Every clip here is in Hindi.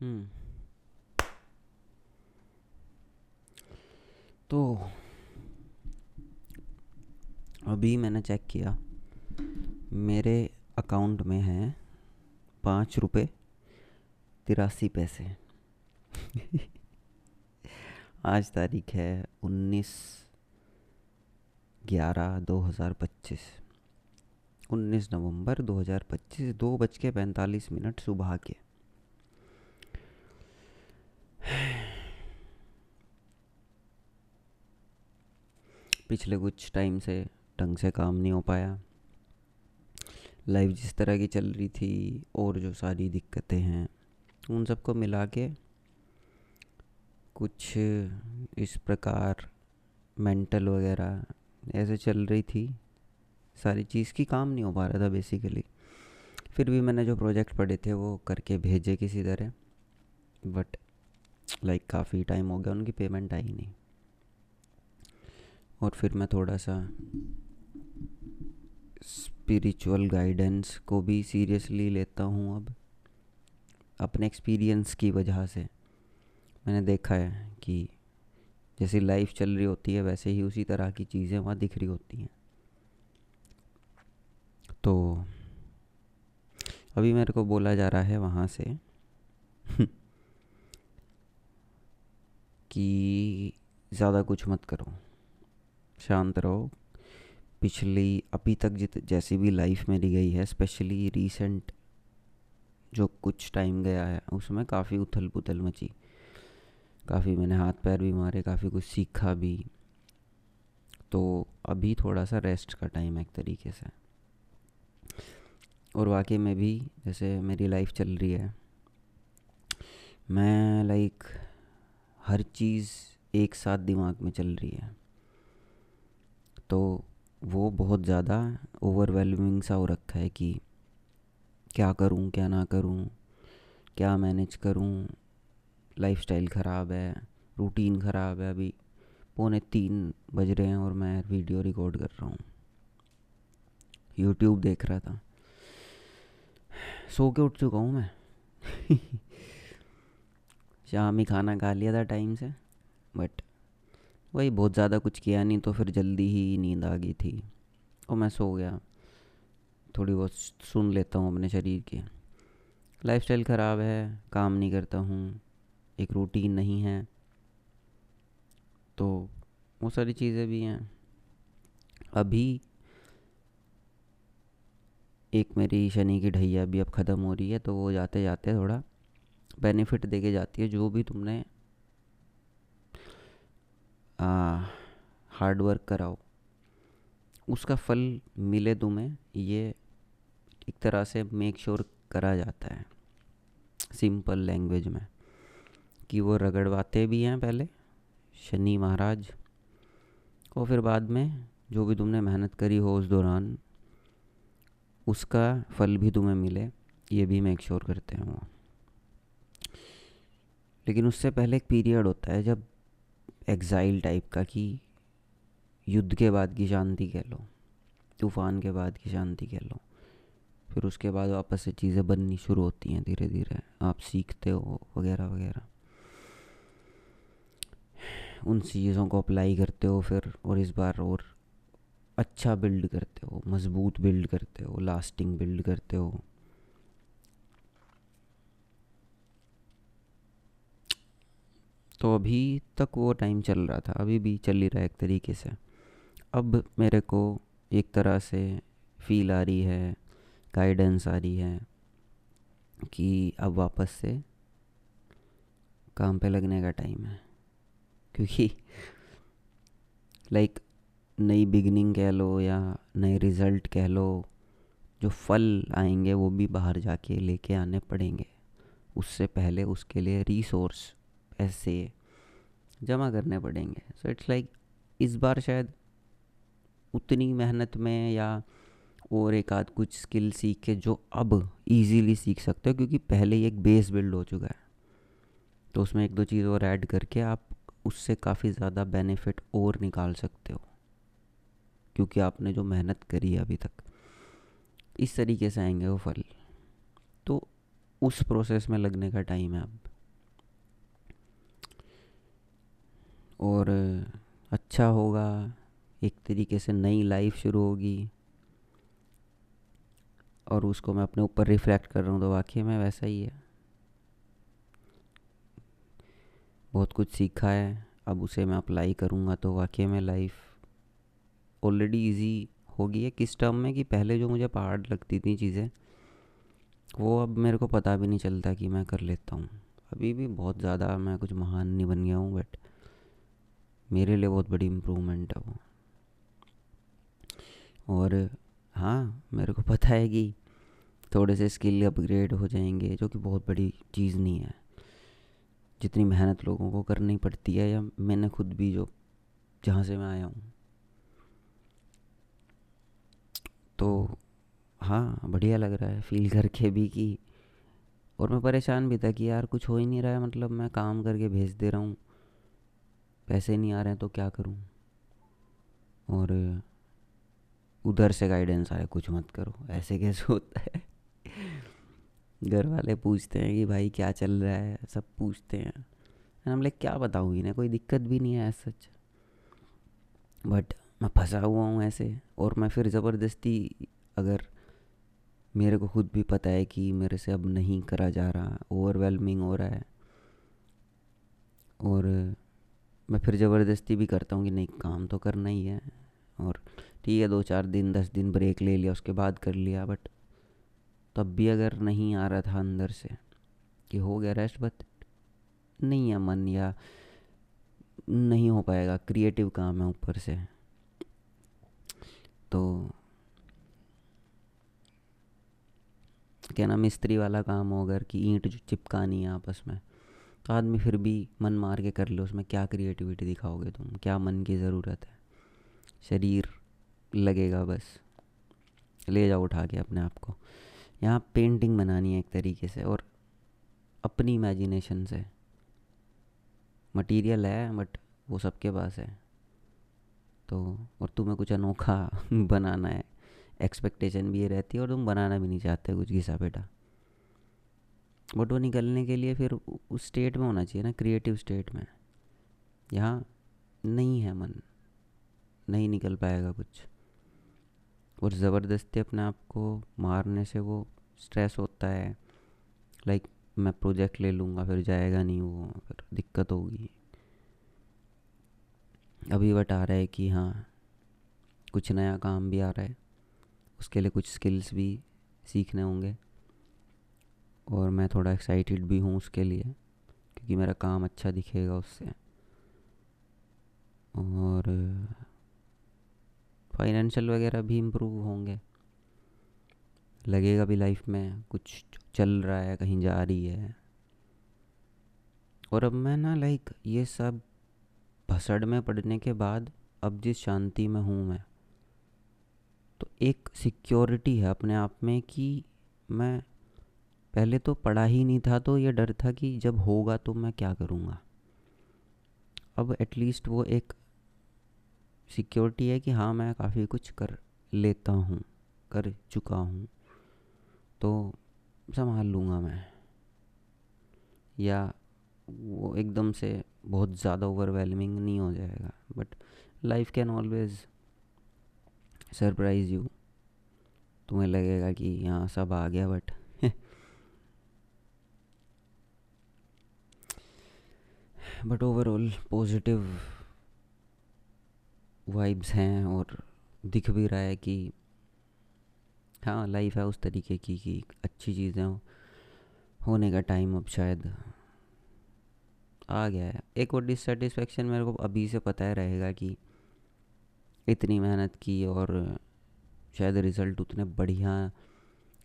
हम्म। तो अभी मैंने चेक किया, मेरे अकाउंट में है 5 रुपये 83 पैसे। आज तारीख है 19/11/2025, 19 नवंबर 2025, 2:45 सुबह के। पिछले कुछ टाइम से ढंग से काम नहीं हो पाया। लाइफ जिस तरह की चल रही थी और जो सारी दिक्कतें हैं उन सबको मिला के कुछ इस प्रकार मेंटल वगैरह ऐसे चल रही थी, सारी चीज़ की काम नहीं हो पा रहा था बेसिकली। फिर भी मैंने जो प्रोजेक्ट पढ़े थे वो करके भेजे किसी तरह, बट लाइक काफ़ी टाइम हो गया उनकी पेमेंट आई नहीं। और फिर मैं थोड़ा सा स्पिरिचुअल गाइडेंस को भी सीरियसली लेता हूँ अब। अपने एक्सपीरियंस की वजह से मैंने देखा है कि जैसी लाइफ चल रही होती है वैसे ही उसी तरह की चीज़ें वहाँ दिख रही होती हैं। तो अभी मेरे को बोला जा रहा है वहाँ से कि ज़्यादा कुछ मत करो, शांत रहो। पिछली अभी तक जैसी भी लाइफ मेरी गई है, स्पेशली रीसेंट जो कुछ टाइम गया है, उसमें काफ़ी उथल पुथल मची। काफ़ी मैंने हाथ पैर भी मारे, काफ़ी कुछ सीखा भी। तो अभी थोड़ा सा रेस्ट का टाइम है एक तरीके से। और वाकई में भी जैसे मेरी लाइफ चल रही है, मैं लाइक हर चीज़ एक साथ दिमाग में चल रही है, तो वो बहुत ज़्यादा ओवरवेलमिंग सा हो रखा है कि क्या करूं क्या ना करूं, क्या मैनेज करूं। लाइफस्टाइल ख़राब है, रूटीन ख़राब है। अभी 2:45 बज रहे हैं और मैं वीडियो रिकॉर्ड कर रहा हूँ। यूट्यूब देख रहा था, सो के उठ चुका हूँ मैं। शाम ही खाना खा लिया था टाइम से, बट वही बहुत ज़्यादा कुछ किया नहीं, तो फिर जल्दी ही नींद आ गई थी और मैं सो गया। थोड़ी बहुत सुन लेता हूँ अपने शरीर की। लाइफस्टाइल ख़राब है, काम नहीं करता हूँ, एक रूटीन नहीं है, तो वो सारी चीज़ें भी हैं। अभी एक मेरी शनि की ढैया भी अब ख़त्म हो रही है, तो वो जाते जाते थोड़ा बेनिफिट दे के जाती है। जो भी तुमने हार्ड वर्क कराओ उसका फल मिले तुम्हें, ये एक तरह से मेक श्योर करा जाता है सिंपल लैंग्वेज में। कि वो रगड़वाते भी हैं पहले शनि महाराज, और फिर बाद में जो भी तुमने मेहनत करी हो उस दौरान उसका फल भी तुम्हें मिले, ये भी मेक श्योर करते हैं वो। लेकिन उससे पहले एक पीरियड होता है जब एग्जाइल टाइप का, कि युद्ध के बाद की शांति कह लो, तूफ़ान के बाद की शांति कह लो। फिर उसके बाद वापस से चीज़ें बननी शुरू होती हैं, धीरे धीरे आप सीखते हो वगैरह वगैरह, उन चीज़ों को अप्लाई करते हो फिर, और इस बार और अच्छा बिल्ड करते हो, मजबूत बिल्ड करते हो, लास्टिंग बिल्ड करते हो। तो अभी तक वो टाइम चल रहा था, अभी भी चल ही रहा है एक तरीके से। अब मेरे को एक तरह से फील आ रही है, गाइडेंस आ रही है कि अब वापस से काम पे लगने का टाइम है। क्योंकि लाइक नई बिगनिंग कह लो या नए रिज़ल्ट कह लो, जो फल आएंगे वो भी बाहर जाके लेके आने पड़ेंगे। उससे पहले उसके लिए रिसोर्स, पैसे जमा करने पड़ेंगे। सो इट्स लाइक इस बार शायद उतनी मेहनत में, या और एक आध कुछ स्किल सीख के जो अब इजीली सीख सकते हो, क्योंकि पहले ही एक बेस बिल्ड हो चुका है, तो उसमें एक दो चीज़ और ऐड करके आप उससे काफ़ी ज़्यादा बेनिफिट और निकाल सकते हो, क्योंकि आपने जो मेहनत करी है अभी तक। इस तरीके से आएंगे वो फल। तो उस प्रोसेस में लगने का टाइम है अब। और अच्छा होगा, एक तरीके से नई लाइफ शुरू होगी। और उसको मैं अपने ऊपर रिफ्लेक्ट कर रहा हूँ तो वाकई में वैसा ही है। बहुत कुछ सीखा है, अब उसे मैं अप्लाई करूँगा तो वाकई में लाइफ ऑलरेडी इजी हो गई है। किस टर्म में कि पहले जो मुझे हार्ड लगती थी चीज़ें, वो अब मेरे को पता भी नहीं चलता कि मैं कर लेता हूँ। अभी भी बहुत ज़्यादा मैं कुछ महान नहीं बन गया हूँ, बट मेरे लिए बहुत बड़ी इम्प्रूवमेंट है वो। और हाँ, मेरे को पता है कि थोड़े से स्किल अपग्रेड हो जाएंगे, जो कि बहुत बड़ी चीज़ नहीं है। जितनी मेहनत लोगों को करनी पड़ती है, या मैंने खुद भी जो जहाँ से मैं आया हूँ, तो हाँ बढ़िया लग रहा है फील करके भी कि। और मैं परेशान भी था कि यार कुछ हो ही नहीं रहा है, मतलब मैं काम करके भेज दे रहा हूँ, पैसे नहीं आ रहे हैं तो क्या करूँ। और उधर से गाइडेंस आया कुछ मत करो, ऐसे कैसे होता है। घर वाले पूछते हैं कि भाई क्या चल रहा है, सब पूछते हैं। हम लाइक क्या बताऊँ इन्हें, कोई दिक्कत भी नहीं है सच, बट मैं फंसा हुआ हूँ ऐसे। और मैं फिर ज़बरदस्ती, अगर मेरे को खुद भी पता है कि मेरे से अब नहीं करा जा रहा, ओवरवेलमिंग हो रहा है, और मैं फिर ज़बरदस्ती भी करता हूँ कि नहीं काम तो करना ही है। और ठीक है 2-4 दिन 10 दिन ब्रेक ले लिया, उसके बाद कर लिया, बट तब भी अगर नहीं आ रहा था अंदर से कि हो गया रेस्ट, बट नहीं है मन, या नहीं हो पाएगा, क्रिएटिव काम है ऊपर से। तो क्या ना, मिस्त्री वाला काम हो अगर कि ईंट जो चिपकानी है आपस में, तो आदमी फिर भी मन मार के कर ले, उसमें क्या क्रिएटिविटी दिखाओगे तुम, क्या मन की ज़रूरत है। शरीर लगेगा बस, ले जाओ उठा के अपने आप को। यहाँ पेंटिंग बनानी है एक तरीके से, और अपनी इमेजिनेशन से। मटेरियल है बट वो सबके पास है, तो और तुम्हें कुछ अनोखा बनाना है, एक्सपेक्टेशन भी ये रहती है, और तुम बनाना भी नहीं चाहते कुछ घिसा पेटा। बट वो निकलने के लिए फिर उस स्टेट में होना चाहिए ना, क्रिएटिव स्टेट में। यहाँ नहीं है मन, नहीं निकल पाएगा कुछ। और ज़बरदस्ती अपने आप को मारने से वो स्ट्रेस होता है, लाइक मैं प्रोजेक्ट ले लूँगा फिर जाएगा नहीं वो, फिर दिक्कत होगी। अभी बट आ रहा है कि हाँ कुछ नया काम भी आ रहा है, उसके लिए कुछ स्किल्स भी सीखने होंगे। और मैं थोड़ा एक्साइटेड भी हूँ उसके लिए, क्योंकि मेरा काम अच्छा दिखेगा उससे। और फाइनेंशियल वगैरह भी इम्प्रूव होंगे, लगेगा भी लाइफ में कुछ चल रहा है, कहीं जा रही है। और अब मैं ना लाइक ये सब भसड़ में पड़ने के बाद, अब जिस शांति में हूँ मैं, तो एक सिक्योरिटी है अपने आप में कि मैं पहले तो पढ़ा ही नहीं था, तो ये डर था कि जब होगा तो मैं क्या करूँगा। अब एटलीस्ट वो एक सिक्योरिटी है कि हाँ मैं काफ़ी कुछ कर लेता हूँ, कर चुका हूँ, तो संभाल लूँगा मैं। या वो एकदम से बहुत ज़्यादा ओवरवेलमिंग नहीं हो जाएगा, but life can always surprise you. तुम्हें लगेगा कि यहाँ सब आ गया, but but overall positive vibes हैं, और दिख भी रहा है कि हाँ लाइफ है उस तरीके की कि अच्छी चीज़ें होने का टाइम अब शायद आ गया है। एक और डिससेटिस्फेक्शन मेरे को अभी से पता है रहेगा कि इतनी मेहनत की, और शायद रिज़ल्ट उतने बढ़िया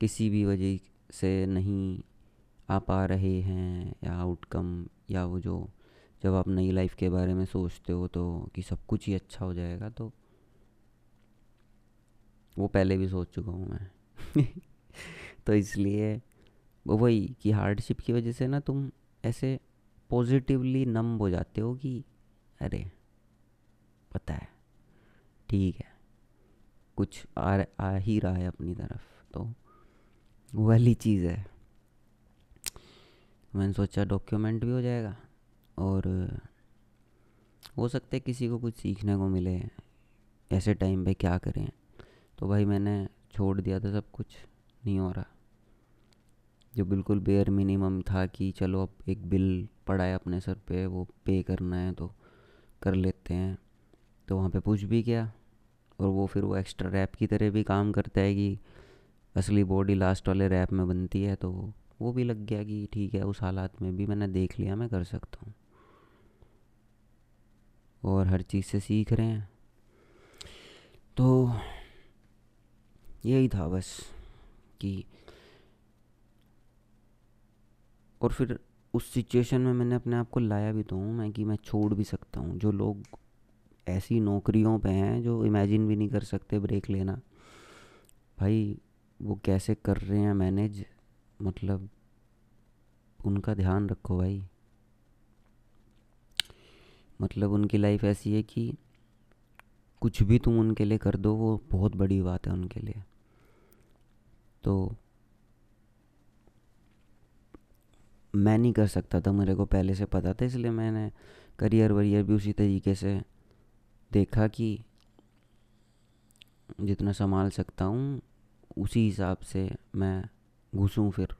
किसी भी वजह से नहीं आ पा रहे हैं, या आउटकम, या वो जो जब आप नई लाइफ के बारे में सोचते हो तो कि सब कुछ ही अच्छा हो जाएगा, तो वो पहले भी सोच चुका हूँ मैं। तो इसलिए वो वही कि हार्डशिप की वजह से ना तुम ऐसे पॉजिटिवली नम हो जाते हो कि अरे पता है ठीक है, कुछ आ ही रहा है अपनी तरफ, तो वो वाली चीज़ है। मैंने सोचा डॉक्यूमेंट भी हो जाएगा, और हो सकता है किसी को कुछ सीखने को मिले, ऐसे टाइम पे क्या करें। तो भाई मैंने छोड़ दिया था सब कुछ, नहीं हो रहा। जो बिल्कुल बेयर मिनिमम था कि चलो अब एक बिल पड़ा है अपने सर पे, वो पे करना है तो कर लेते हैं, तो वहाँ पे पूछ भी गया। और वो फिर वो एक्स्ट्रा रैप की तरह भी काम करता है कि असली बॉडी लास्ट वाले रैप में बनती है, तो वो भी लग गया कि ठीक है, उस हालात में भी मैंने देख लिया मैं कर सकता हूँ, और हर चीज़ से सीख रहे हैं। तो यही था बस कि, और फिर उस सिचुएशन में मैंने अपने आप को लाया भी तो हूँ मैं कि मैं छोड़ भी सकता हूँ। जो लोग ऐसी नौकरियों पे हैं जो इमेजिन भी नहीं कर सकते ब्रेक लेना, भाई वो कैसे कर रहे हैं मैनेज, मतलब उनका ध्यान रखो भाई। मतलब उनकी लाइफ ऐसी है कि कुछ भी तुम उनके लिए कर दो वो बहुत बड़ी बात है उनके लिए। तो मैं नहीं कर सकता था, मेरे को पहले से पता था, इसलिए मैंने करियर वरियर भी उसी तरीके से देखा कि जितना संभाल सकता हूँ उसी हिसाब से मैं घुसूँ फिर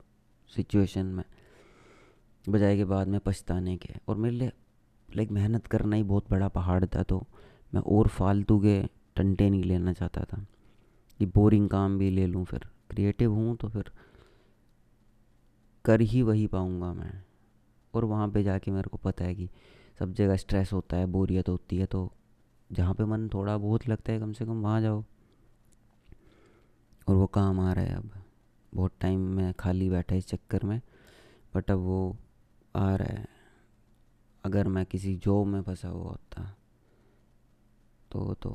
सिचुएशन में, बजाय के बाद में पछताने के। और मेरे लिए लाइक मेहनत करना ही बहुत बड़ा पहाड़ था, तो मैं और फालतू के टंटे नहीं लेना चाहता था कि बोरिंग काम भी ले लूँ। फिर क्रिएटिव हूँ तो फिर कर ही वही पाऊँगा मैं। और वहाँ पे जाके मेरे को पता है कि सब जगह स्ट्रेस होता है, बोरियत होती है, तो जहाँ पे मन थोड़ा बहुत लगता है कम से कम वहाँ जाओ। और वो काम आ रहा है अब, बहुत टाइम में खाली बैठा इस चक्कर में, बट अब वो आ रहा है। अगर मैं किसी जॉब में फंसा हुआ होता तो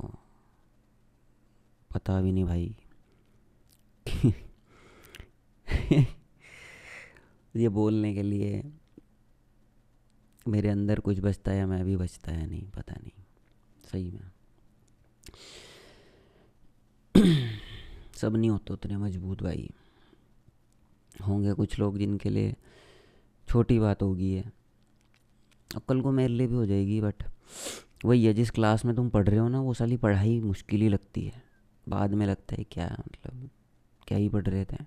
पता भी नहीं भाई। ये बोलने के लिए मेरे अंदर कुछ बचता है या मैं भी बचता है, नहीं पता नहीं सही में। सब नहीं होते उतने मजबूत भाई, होंगे कुछ लोग जिनके लिए छोटी बात होगी है, और कल को मेरे लिए भी हो जाएगी। बट वही है, जिस क्लास में तुम पढ़ रहे हो ना वो साली पढ़ाई मुश्किल ही लगती है, बाद में लगता है क्या मतलब क्या ही पढ़ रहे थे।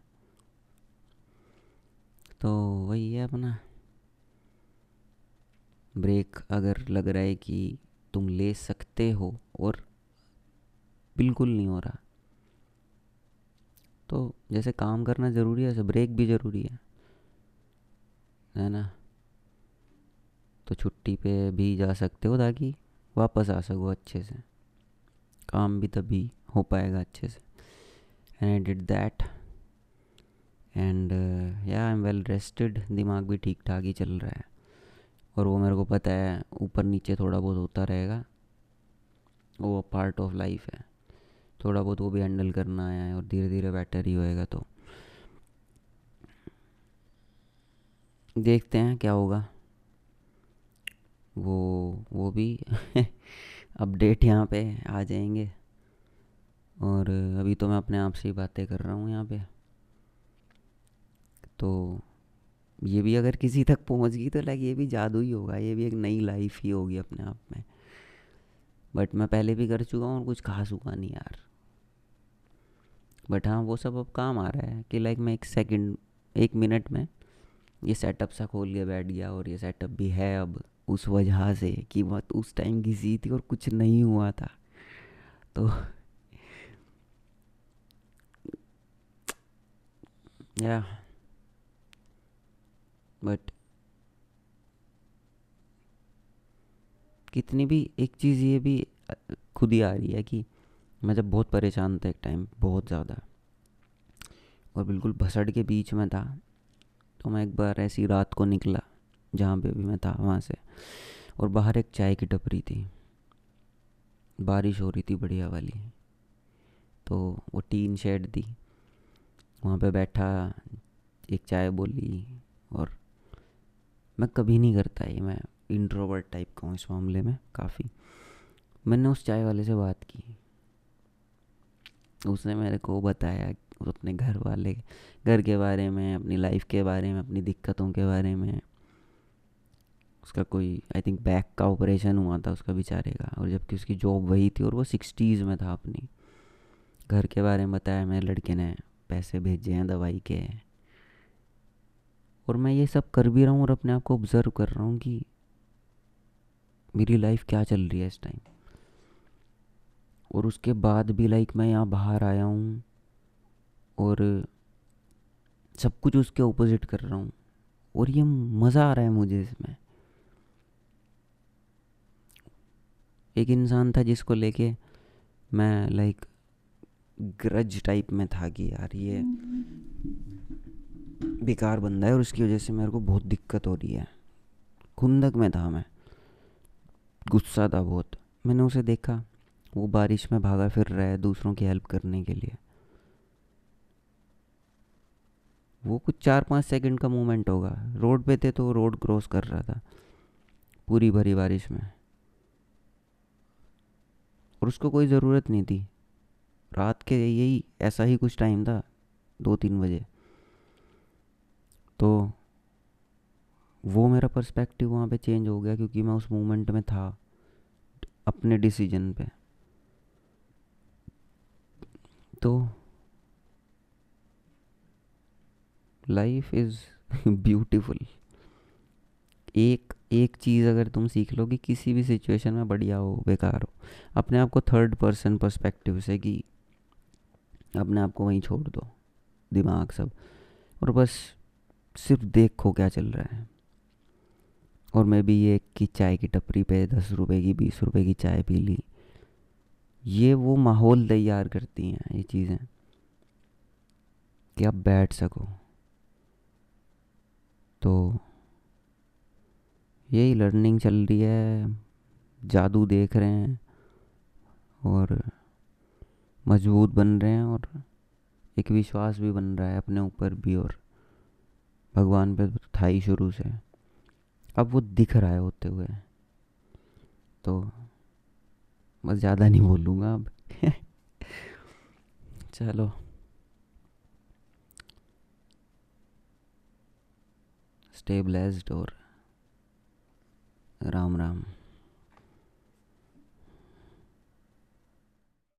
तो वही है अपना, ब्रेक अगर लग रहा है कि तुम ले सकते हो और बिल्कुल नहीं हो रहा, तो जैसे काम करना ज़रूरी है, ऐसे ब्रेक भी ज़रूरी है ना। तो छुट्टी पे भी जा सकते हो ताकि वापस आ सको अच्छे से, काम भी तभी हो पाएगा अच्छे से। And I did that, and या आई एम वेल रेस्टेड, दिमाग भी ठीक ठाक ही चल रहा है। और वो मेरे को पता है ऊपर नीचे थोड़ा बहुत होता रहेगा, वो पार्ट ऑफ लाइफ है, थोड़ा बहुत वो भी हैंडल करना है और धीरे धीरे बेटर ही होएगा। तो देखते हैं क्या होगा। वो भी अपडेट यहाँ पे आ जाएंगे। और अभी तो मैं अपने आप से ही बातें कर रहा हूँ यहाँ पे, तो ये भी अगर किसी तक पहुँच गई तो लाइक ये भी जादू ही होगा, ये भी एक नई लाइफ ही होगी अपने आप में। बट मैं पहले भी कर चुका हूँ और कुछ खास हुआ नहीं यार। बट हाँ वो सब अब काम आ रहा है कि लाइक मैं 1 सेकंड 1 मिनट में ये सेटअप सा खोल के बैठ गया, और ये सेटअप भी है अब उस वजह से कि बात उस टाइम घिसी थी और कुछ नहीं हुआ था। तो या बट कितनी भी एक चीज़ ये भी खुद ही आ रही है कि मैं जब बहुत परेशान था एक टाइम बहुत ज़्यादा, और बिल्कुल भसड़ के बीच में था, तो मैं एक बार ऐसी रात को निकला जहाँ पे भी मैं था वहाँ से, और बाहर एक चाय की टपरी थी, बारिश हो रही थी बढ़िया वाली, तो वो टीन शेड थी, वहाँ पे बैठा, एक चाय बोली। और मैं कभी नहीं करता ये, मैं इंट्रोवर्ट टाइप का हूँ इस मामले में काफ़ी। मैंने उस चाय वाले से बात की, उसने मेरे को बताया अपने घर के बारे में, अपनी लाइफ के बारे में, अपनी दिक्कतों के बारे में, उसका कोई आई थिंक बैक का ऑपरेशन हुआ था उसका बेचारे का, और जबकि उसकी जॉब वही थी और वो 60s में था अपनी। घर के बारे में बताया मेरे लड़के ने, पैसे भेजे हैं दवाई के। और मैं ये सब कर भी रहा हूँ और अपने आप को ऑब्ज़र्व कर रहा हूँ कि मेरी लाइफ क्या चल रही है इस टाइम। और उसके बाद भी लाइक मैं यहाँ बाहर आया हूँ और सब कुछ उसके ऑपोजिट कर रहा हूँ, और ये मज़ा आ रहा है मुझे इसमें। एक इंसान था जिसको लेके मैं लाइक ग्रज टाइप में था कि यार ये बेकार बंदा है और उसकी वजह से मेरे को बहुत दिक्कत हो रही है। खुंदक में था मैं, गुस्सा था बहुत। मैंने उसे देखा, वो बारिश में भागा फिर रहा है दूसरों की हेल्प करने के लिए। वो कुछ 4-5 सेकंड का मूवमेंट होगा, रोड पे थे तो वो रोड क्रॉस कर रहा था पूरी भरी बारिश में, और उसको कोई ज़रूरत नहीं थी। रात के यही ऐसा ही कुछ टाइम था, 2-3 बजे। तो वो मेरा पर्सपेक्टिव वहाँ पे चेंज हो गया क्योंकि मैं उस मोमेंट में था अपने डिसीजन पे। तो लाइफ इज़ ब्यूटीफुल। एक एक चीज़ अगर तुम सीख लो कि किसी भी सिचुएशन में, बढ़िया हो बेकार हो, अपने आप को थर्ड पर्सन पर्सपेक्टिव से, कि अपने आप को वहीं छोड़ दो, दिमाग सब, और बस सिर्फ देखो क्या चल रहा है। और मैं भी ये कि चाय की टपरी पे 10 रुपए की 20 रुपए की चाय पी ली, ये वो माहौल तैयार करती हैं ये चीज़ें कि आप बैठ सको। तो यही लर्निंग चल रही है, जादू देख रहे हैं और मजबूत बन रहे हैं, और एक विश्वास भी बन रहा है अपने ऊपर भी, और भगवान पे तो था ही शुरू से, अब वो दिख रहा है होते हुए। तो बस ज़्यादा नहीं बोलूँगा अब। चलो, स्टे ब्लेस्ड और राम राम।